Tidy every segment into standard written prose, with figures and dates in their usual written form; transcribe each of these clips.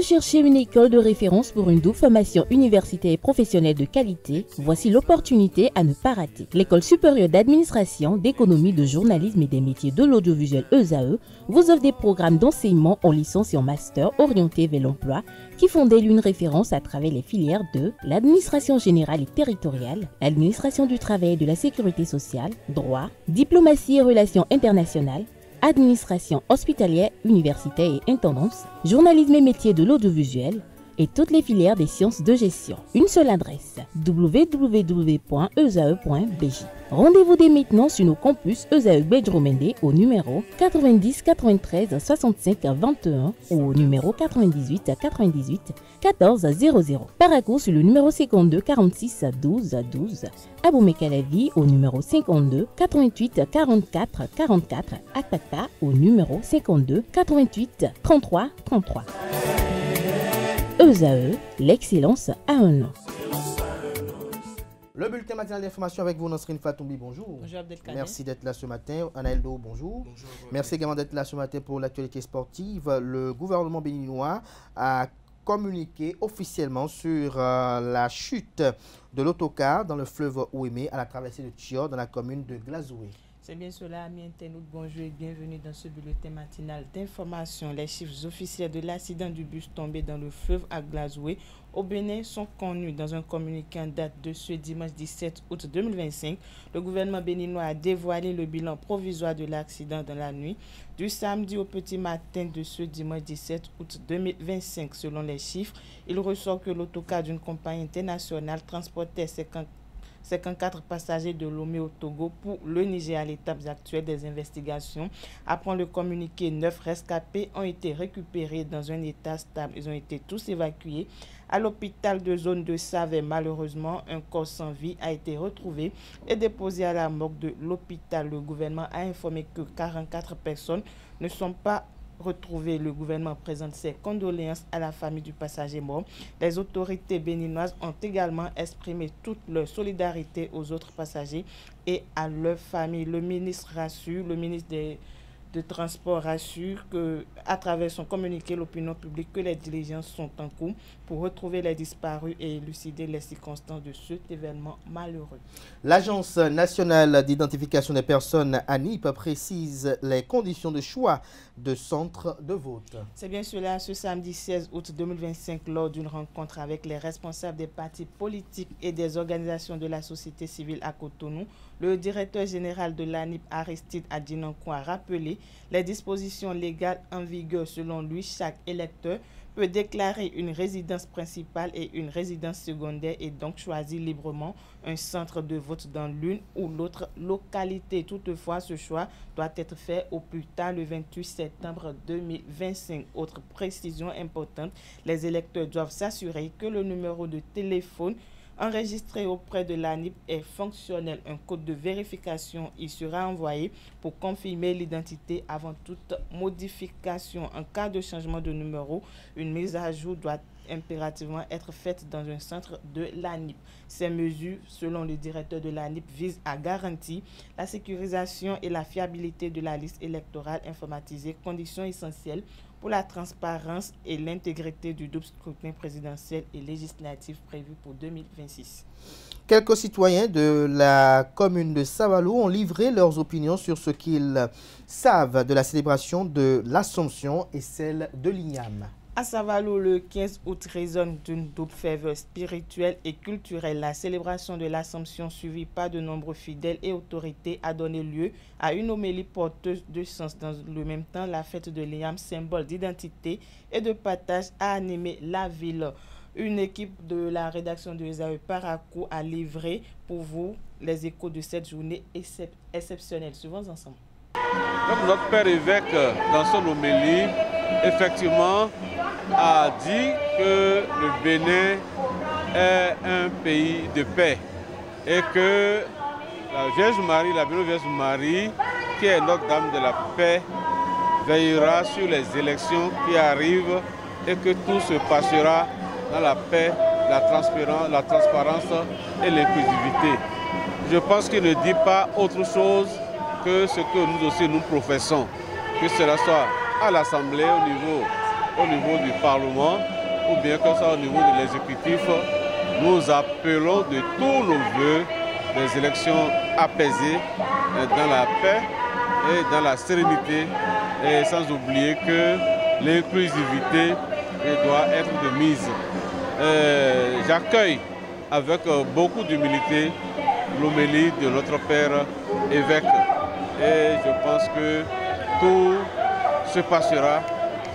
recherchez une école de référence pour une double formation universitaire et professionnelle de qualité? Voici l'opportunité à ne pas rater. L'École supérieure d'administration, d'économie, de journalisme et des métiers de l'audiovisuel ESAE vous offre des programmes d'enseignement en licence et en master orientés vers l'emploi qui font d'elle une référence à travers les filières de l'administration générale et territoriale, l'administration du travail et de la sécurité sociale, droit, diplomatie et relations internationales, administration hospitalière, universitaire et intendance, journalisme et métiers de l'audiovisuel et toutes les filières des sciences de gestion. Une seule adresse, www.esae.bj. Rendez-vous dès maintenant sur nos campus ESAE Bedjromende au numéro 90 93 65 21 ou au numéro 98 98 14 00. Paracourt sur le numéro 52 46 12 12. Aboumé-Calavi au numéro 52 88 44 44. Akpakpa au numéro 52 88 33 33. ESAE, l'excellence à un nom. Le bulletin matinal d'information avec vous, Nasrine Fatoumbi, bonjour. Bonjour Abdelkader. Merci d'être là ce matin. Anaeldo, bonjour. Bonjour. Merci également d'être là ce matin pour l'actualité sportive. Le gouvernement béninois a communiqué officiellement sur la chute de l'autocar dans le fleuve Ouémé à la traversée de Tchior dans la commune de Glazoué. C'est bien cela, amis internautes, bonjour et bienvenue dans ce bulletin matinal d'information. Les chiffres officiels de l'accident du bus tombé dans le fleuve à Glazoué au Bénin sont connus. Dans un communiqué en date de ce dimanche 17 août 2025, le gouvernement béninois a dévoilé le bilan provisoire de l'accident dans la nuit du samedi au petit matin de ce dimanche 17 août 2025. Selon les chiffres, il ressort que l'autocar d'une compagnie internationale transportait 54 passagers de Lomé au Togo pour le Niger. À l'étape actuelle des investigations, après le communiqué, 9 rescapés ont été récupérés dans un état stable. Ils ont été tous évacués à l'hôpital de zone de Savet. Malheureusement, un corps sans vie a été retrouvé et déposé à la morgue de l'hôpital. Le gouvernement a informé que 44 personnes ne sont pas retrouvées. Le gouvernement présente ses condoléances à la famille du passager mort. Les autorités béninoises ont également exprimé toute leur solidarité aux autres passagers et à leurs familles. Le ministre rassure, le ministre des Transports rassure que, à travers son communiqué, l'opinion publique, que les diligences sont en cours pour retrouver les disparus et élucider les circonstances de cet événement malheureux. L'Agence nationale d'identification des personnes, ANIP, précise les conditions de choix de centre de vote. C'est bien cela, ce samedi 16 août 2025, lors d'une rencontre avec les responsables des partis politiques et des organisations de la société civile à Cotonou, le directeur général de l'ANIP, Aristide Adjinankou, a rappelé les dispositions légales en vigueur. Selon lui, chaque électeur peut déclarer une résidence principale et une résidence secondaire et donc choisir librement un centre de vote dans l'une ou l'autre localité. Toutefois, ce choix doit être fait au plus tard le 28 septembre 2025. Autre précision importante, les électeurs doivent s'assurer que le numéro de téléphone enregistré auprès de l'ANIP est fonctionnel. Un code de vérification y sera envoyé pour confirmer l'identité avant toute modification. En cas de changement de numéro, une mise à jour doit impérativement être faite dans un centre de l'ANIP. Ces mesures, selon le directeur de l'ANIP, visent à garantir la sécurisation et la fiabilité de la liste électorale informatisée, condition essentielle pour la transparence et l'intégrité du double scrutin présidentiel et législatif prévu pour 2026. Quelques citoyens de la commune de Savalou ont livré leurs opinions sur ce qu'ils savent de la célébration de l'Assomption et celle de l'Igname. À Savalou, le 15 août résonne d'une double ferveur spirituelle et culturelle. La célébration de l'Assomption, suivie par de nombreux fidèles et autorités, a donné lieu à une homélie porteuse de sens. Dans le même temps, la fête de l'Igname, symbole d'identité et de partage, a animé la ville. Une équipe de la rédaction de ESAE Paracourt a livré pour vous les échos de cette journée exceptionnelle. Suivons ensemble. Donc notre père évêque, dans son homélie, effectivement, a dit que le Bénin est un pays de paix et que la Vierge Marie, la Bénémoine Vierge Marie, qui est Notre-Dame de la paix, veillera sur les élections qui arrivent et que tout se passera dans la paix, la transparence et l'inclusivité. Je pense qu'il ne dit pas autre chose que ce que nous aussi nous professons, que cela soit à l'Assemblée, au niveau du Parlement, ou bien que ce soit au niveau de l'exécutif, nous appelons de tous nos voeux des élections apaisées dans la paix et dans la sérénité, et sans oublier que l'inclusivité doit être de mise. J'accueille avec beaucoup d'humilité l'homélie de notre père évêque, et je pense que tout se passera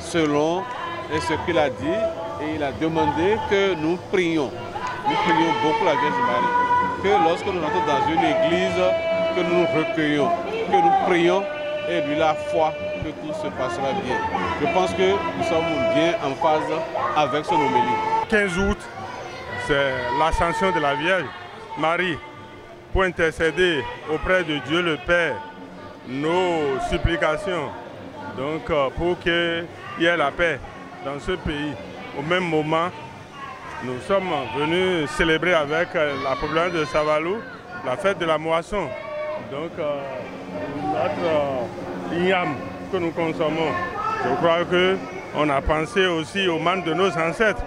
selon ce qu'il a dit, et il a demandé que nous prions beaucoup la Vierge Marie, que lorsque nous entrons dans une église, que nous nous recueillons, que nous prions, et lui la foi que tout se passera bien. Je pense que nous sommes bien en phase avec son homélie. 15 août, c'est l'ascension de la Vierge Marie pour intercéder auprès de Dieu le Père nos supplications, donc pour qu'il y ait la paix dans ce pays. Au même moment, nous sommes venus célébrer avec la population de Savalou la fête de la moisson. Donc notre igname que nous consommons, je crois qu'on a pensé aussi aux membres de nos ancêtres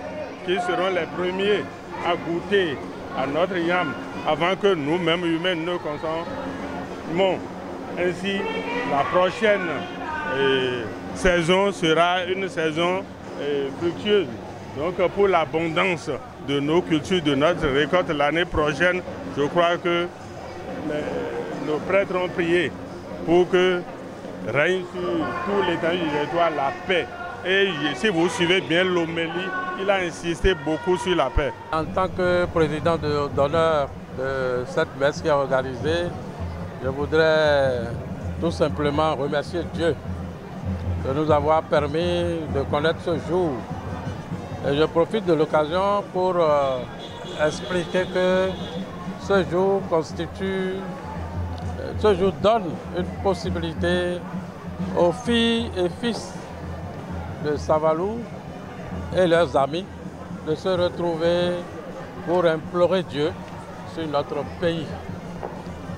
qui seront les premiers à goûter à notre igname avant que nous-mêmes humains ne consommons. Ainsi, la prochaine saison sera une saison fructueuse. Donc pour l'abondance de nos cultures, de notre récolte l'année prochaine, je crois que nos prêtres ont prié pour que règne sur tout l'étendue du territoire la paix. Et si vous suivez bien l'homélie, il a insisté beaucoup sur la paix. En tant que président d'honneur de cette messe qui est organisée, je voudrais tout simplement remercier Dieu de nous avoir permis de connaître ce jour. Et je profite de l'occasion pour expliquer que ce jour donne une possibilité aux filles et fils de Savalou et leurs amis de se retrouver pour implorer Dieu sur notre pays.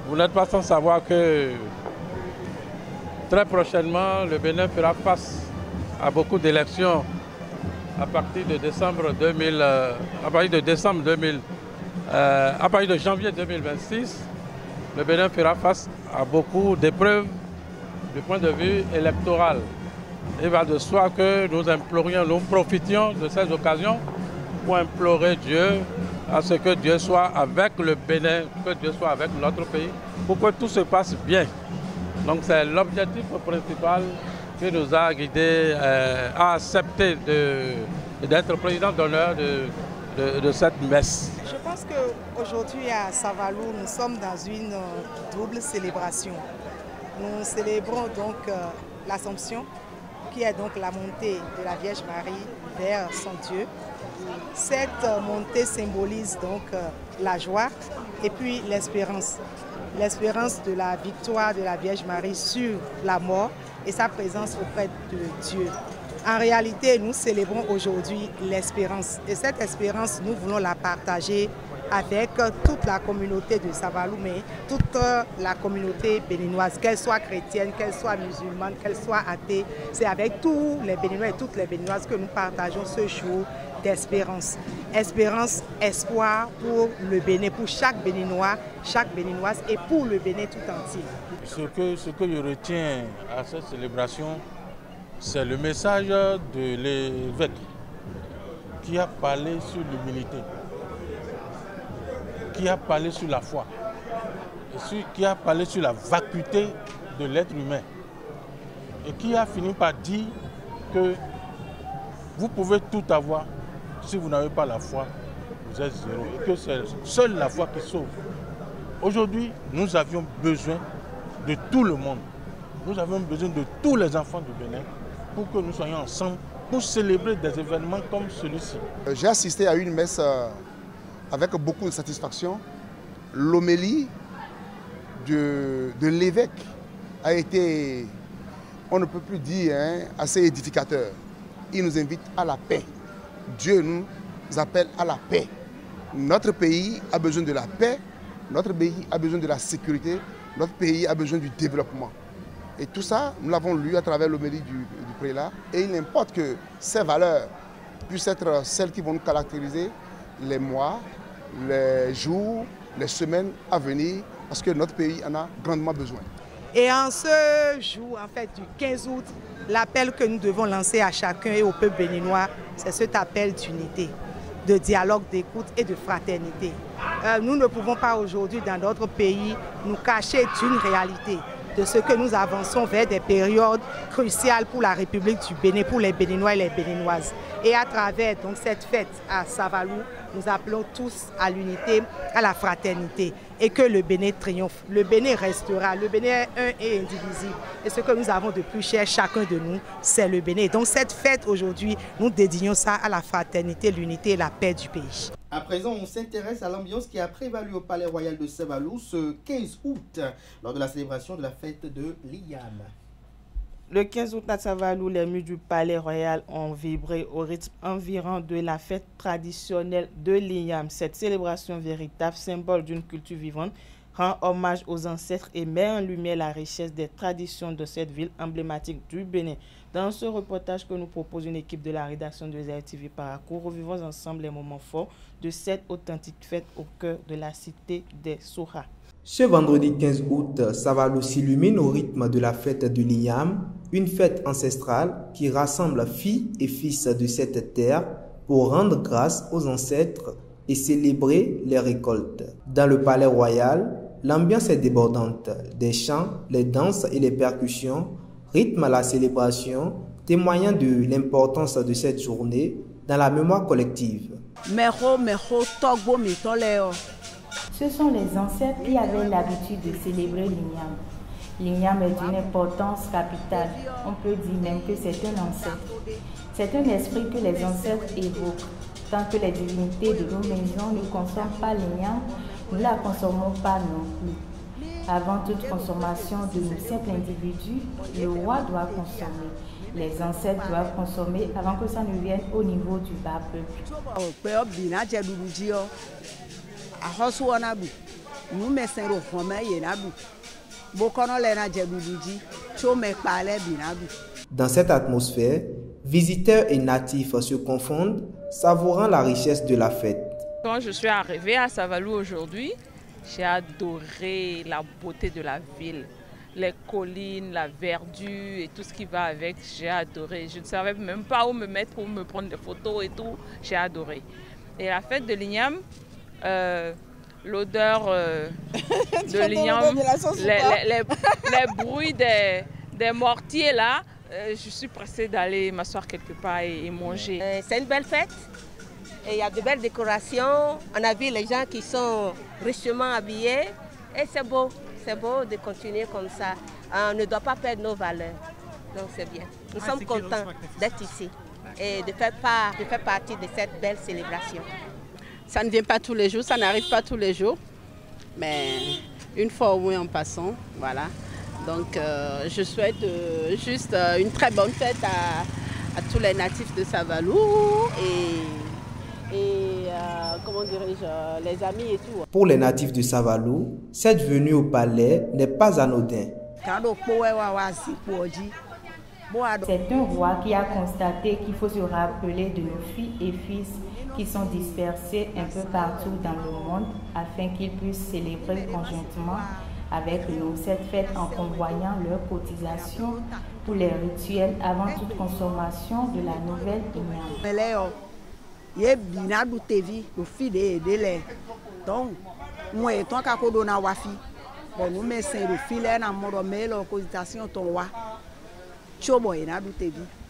Vous n'êtes pas sans savoir que très prochainement, le Bénin fera face à beaucoup d'élections à partir de janvier 2026. Le Bénin fera face à beaucoup d'épreuves du point de vue électoral. Il va de soi que nous profitions de ces occasions pour implorer Dieu à ce que Dieu soit avec le Bénin, que Dieu soit avec notre pays, pour que tout se passe bien. Donc c'est l'objectif principal qui nous a guidés à accepter d'être président d'honneur de cette messe. Je pense qu'aujourd'hui à Savalou, nous sommes dans une double célébration. Nous célébrons donc l'Assomption, qui est donc la montée de la Vierge Marie vers son Dieu. Cette montée symbolise donc la joie et puis l'espérance. L'espérance de la victoire de la Vierge Marie sur la mort et sa présence auprès de Dieu. En réalité, nous célébrons aujourd'hui l'espérance. Et cette espérance, nous voulons la partager avec toute la communauté de Savalou, mais toute la communauté béninoise, qu'elle soit chrétienne, qu'elle soit musulmane, qu'elle soit athée. C'est avec tous les Béninois et toutes les Béninoises que nous partageons ce jour d'espérance. Espérance, espoir pour le Bénin, pour chaque Béninois, chaque Béninoise et pour le Bénin tout entier. Ce que je retiens à cette célébration, c'est le message de l'évêque qui a parlé sur l'humilité, qui a parlé sur la foi, qui a parlé sur la vacuité de l'être humain et qui a fini par dire que vous pouvez tout avoir. Si vous n'avez pas la foi, vous êtes zéro. Et que c'est seule la foi qui sauve. Aujourd'hui, nous avions besoin de tout le monde. Nous avions besoin de tous les enfants du Bénin pour que nous soyons ensemble pour célébrer des événements comme celui-ci. J'ai assisté à une messe avec beaucoup de satisfaction. L'homélie de l'évêque a été, on ne peut plus dire, assez édificateur. Il nous invite à la paix. Dieu nous appelle à la paix. Notre pays a besoin de la paix, notre pays a besoin de la sécurité, notre pays a besoin du développement. Et tout ça, nous l'avons lu à travers l'homélie du prélat. Et il importe que ces valeurs puissent être celles qui vont nous caractériser les mois, les jours, les semaines à venir, parce que notre pays en a grandement besoin. Et en ce jour, en fait, du 15 août, l'appel que nous devons lancer à chacun et au peuple béninois, c'est cet appel d'unité, de dialogue, d'écoute et de fraternité. Nous ne pouvons pas aujourd'hui, dans notre pays, nous cacher d'une réalité, de ce que nous avançons vers des périodes cruciales pour la République du Bénin, pour les Béninois et les Béninoises. Et à travers donc, cette fête à Savalou, nous appelons tous à l'unité, à la fraternité et que le Bénin triomphe. Le Bénin restera, le Bénin est un et indivisible. Et ce que nous avons de plus cher, chacun de nous, c'est le Bénin. Donc cette fête aujourd'hui, nous dédions ça à la fraternité, l'unité et la paix du pays. À présent, on s'intéresse à l'ambiance qui a prévalu au Palais Royal de Savalou ce 15 août, lors de la célébration de la fête de l'IAM. Le 15 août à Savalou, les murs du Palais Royal ont vibré au rythme environ de la fête traditionnelle de l'IAM. Cette célébration véritable, symbole d'une culture vivante, rend hommage aux ancêtres et met en lumière la richesse des traditions de cette ville emblématique du Bénin. Dans ce reportage que nous propose une équipe de la rédaction de ZRTV Paracourt, revivons ensemble les moments forts de cette authentique fête au cœur de la cité des Sohas. Ce vendredi 15 août, Savalou s'illumine au rythme de la fête de l'IAM, une fête ancestrale qui rassemble filles et fils de cette terre pour rendre grâce aux ancêtres et célébrer les récoltes. Dans le palais royal, l'ambiance est débordante. Des chants, les danses et les percussions rythment la célébration, témoignant de l'importance de cette journée dans la mémoire collective. Ce sont les ancêtres qui avaient l'habitude de célébrer l'Ignam. L'Ignam est d'une importance capitale. On peut dire même que c'est un ancêtre. C'est un esprit que les ancêtres évoquent. Tant que les divinités de nos maisons ne consomment pas l'Ignam, nous ne la consommons pas non plus. Avant toute consommation de nos simples individus, le roi doit consommer. Les ancêtres doivent consommer avant que ça ne vienne au niveau du bas peuple. Dans cette atmosphère, visiteurs et natifs se confondent, savourant la richesse de la fête. Quand je suis arrivée à Savalou aujourd'hui, j'ai adoré la beauté de la ville. Les collines, la verdure et tout ce qui va avec, j'ai adoré. Je ne savais même pas où me mettre pour me prendre des photos et tout, j'ai adoré. Et la fête de l'Ignam, l'odeur de l'Ignam, les bruits des mortiers là, je suis pressée d'aller m'asseoir quelque part et manger. C'est une belle fête. Et il y a de belles décorations. On a vu les gens qui sont richement habillés. Et c'est beau de continuer comme ça. On ne doit pas perdre nos valeurs. Donc c'est bien. Nous sommes contents d'être ici et de faire partie de cette belle célébration. Ça ne vient pas tous les jours, ça n'arrive pas tous les jours. Mais une fois au moins en passant, voilà. Donc je souhaite juste une très bonne fête à tous les natifs de Savalou et comment dirais-je, les amis et tout. Pour les natifs de Savalou, cette venue au palais n'est pas anodin. C'est un roi qui a constaté qu'il faut se rappeler de nos filles et fils qui sont dispersés un peu partout dans le monde afin qu'ils puissent célébrer conjointement avec nous cette fête en convoyant leurs cotisations pour les rituels avant toute consommation de la nouvelle Ignam.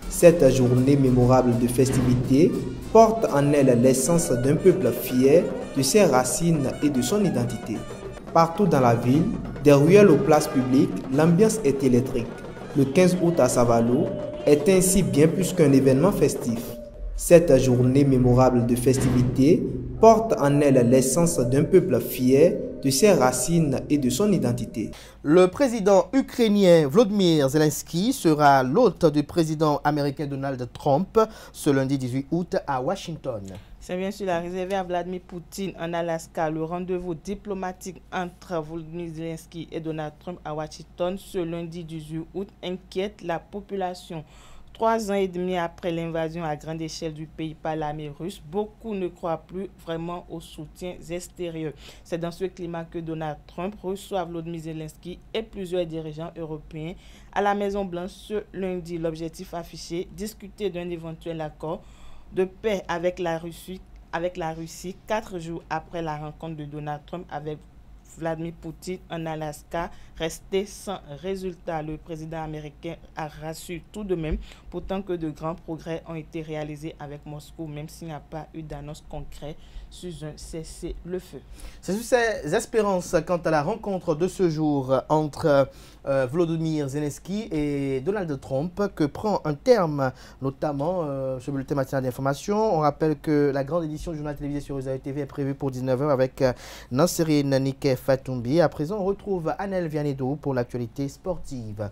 Cette journée mémorable de festivité porte en elle l'essence d'un peuple fier de ses racines et de son identité. Partout dans la ville, des ruelles aux places publiques, l'ambiance est électrique. Le 15 août à Savalou est ainsi bien plus qu'un événement festif. Cette journée mémorable de festivité porte en elle l'essence d'un peuple fier de ses racines et de son identité. Le président ukrainien Volodymyr Zelensky sera l'hôte du président américain Donald Trump ce lundi 18 août à Washington. C'est bien sûr la réservée à Vladimir Poutine en Alaska. Le rendez-vous diplomatique entre Volodymyr Zelensky et Donald Trump à Washington ce lundi 18 août inquiète la population. 3 ans et demi après l'invasion à grande échelle du pays par l'armée russe, beaucoup ne croient plus vraiment aux soutiens extérieurs. C'est dans ce climat que Donald Trump reçoit Volodymyr Zelensky et plusieurs dirigeants européens à la Maison-Blanche ce lundi. L'objectif affiché, discuter d'un éventuel accord de paix avec la Russie 4 jours après la rencontre de Donald Trump avec Vladimir Poutine en Alaska, resté sans résultat. Le président américain a rassuré tout de même, pourtant que de grands progrès ont été réalisés avec Moscou, même s'il n'y a pas eu d'annonce concrète sur un cessez-le-feu. C'est sur ces espérances quant à la rencontre de ce jour entre Volodymyr Zelensky et Donald Trump que prend un terme, notamment ce bulletin matinal d'information. On rappelle que la grande édition du journal télévisé sur Rosario TV est prévue pour 19h avec Nanserine Nike Fatumbi. À présent, on retrouve Anel Vianedo pour l'actualité sportive.